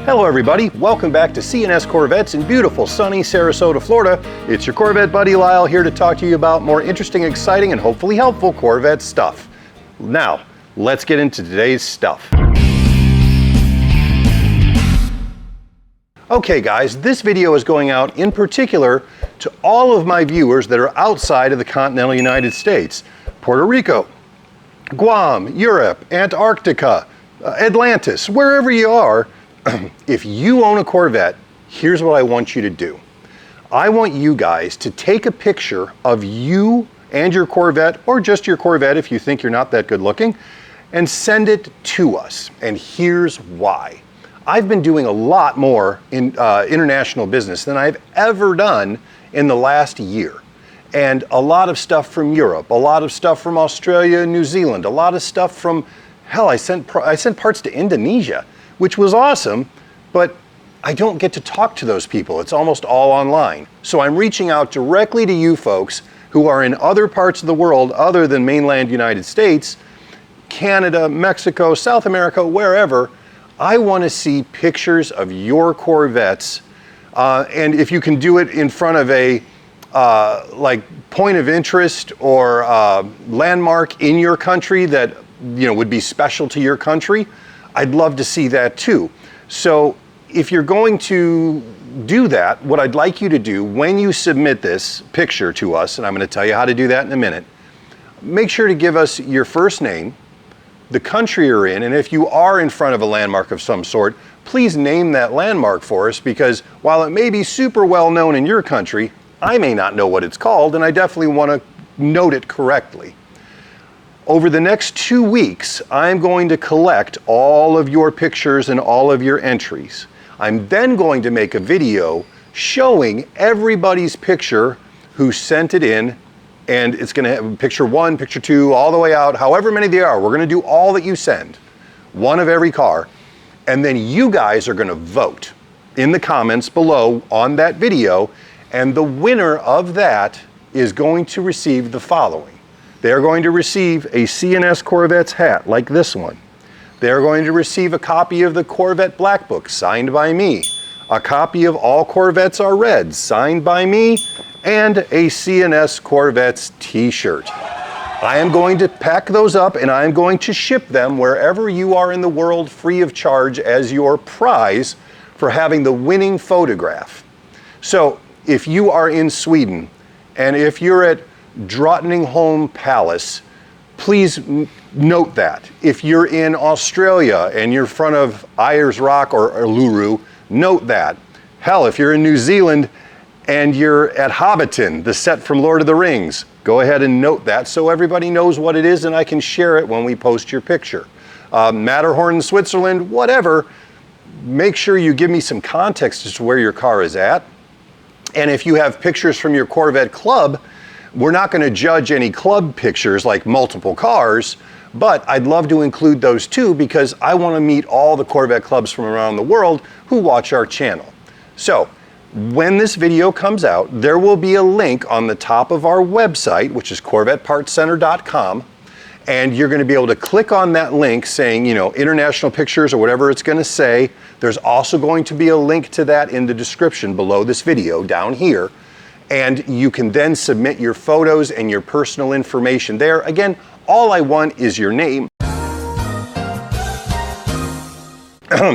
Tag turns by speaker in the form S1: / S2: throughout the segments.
S1: Hello everybody, welcome back to C&S Corvettes in beautiful sunny Sarasota, Florida. It's your Corvette buddy Lyle here to talk to you about more interesting, exciting, and hopefully helpful Corvette stuff. Now, let's get into today's stuff. Okay guys, this video is going out in particular to all of my viewers that are outside of the continental United States. Puerto Rico, Guam, Europe, Antarctica, Atlantis, wherever you are. If you own a Corvette, here's what I want you to do. I want you guys to take a picture of you and your Corvette, or just your Corvette if you think you're not that good looking, and send it to us. And here's why. I've been doing a lot more in international business than I've ever done in the last year. And a lot of stuff from Europe, a lot of stuff from Australia and New Zealand, a lot of stuff from, hell, I sent parts to Indonesia, which was awesome, but I don't get to talk to those people. It's almost all online. So I'm reaching out directly to you folks who are in other parts of the world other than mainland United States, Canada, Mexico, South America, wherever. I want to see pictures of your Corvettes, and if you can do it in front of a like point of interest or landmark in your country that would be special to your country, I'd love to see that too. So if you're going to do that, what I'd like you to do when you submit this picture to us, and I'm going to tell you how to do that in a minute, make sure to give us your first name, the country you're in, and if you are in front of a landmark of some sort, please name that landmark for us, because while it may be super well known in your country, I may not know what it's called, and I definitely want to note it correctly. Over the next 2 weeks, I'm going to collect all of your pictures and all of your entries. I'm then going to make a video showing everybody's picture who sent it in, and it's going to have picture 1, picture 2, all the way out, however many there are. We're going to do all that you send, one of every car, and then you guys are going to vote in the comments below on that video, and the winner of that is going to receive the following. They're going to receive a C&S Corvettes hat like this one. They're going to receive a copy of the Corvette Black Book signed by me, a copy of All Corvettes Are Red signed by me, and a C&S Corvettes t-shirt. I am going to pack those up and I am going to ship them wherever you are in the world free of charge as your prize for having the winning photograph. So if you are in Sweden and if you're at Drottningholm Palace, please note that. If you're in Australia and you're in front of Ayers Rock or Uluru, note that. Hell, if you're in New Zealand and you're at Hobbiton, the set from Lord of the Rings, go ahead and note that so everybody knows what it is and I can share it when we post your picture. Matterhorn, Switzerland, whatever, make sure you give me some context as to where your car is at. And if you have pictures from your Corvette club, we're not going to judge any club pictures like multiple cars, but I'd love to include those too because I want to meet all the Corvette clubs from around the world who watch our channel. So when this video comes out, there will be a link on the top of our website, which is CorvettePartsCenter.com, and you're going to be able to click on that link saying, international pictures or whatever it's going to say. There's also going to be a link to that in the description below this video down here. And you can then submit your photos and your personal information there. Again, all I want is your name,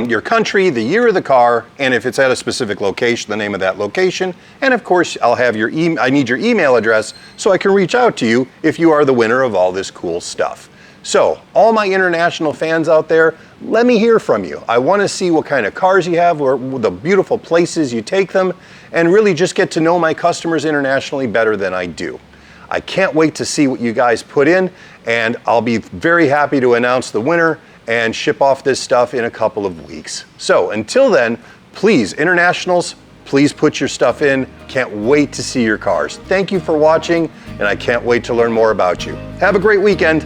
S1: your country, the year of the car, and if it's at a specific location, the name of that location. And of course, I'll have your I need your email address so I can reach out to you if you are the winner of all this cool stuff. So, all my international fans out there, let me hear from you. I want to see what kind of cars you have, or the beautiful places you take them, and really just get to know my customers internationally better than I do. I can't wait to see what you guys put in, and I'll be very happy to announce the winner and ship off this stuff in a couple of weeks. So, until then, please, internationals, please put your stuff in. Can't wait to see your cars. Thank you for watching, and I can't wait to learn more about you. Have a great weekend.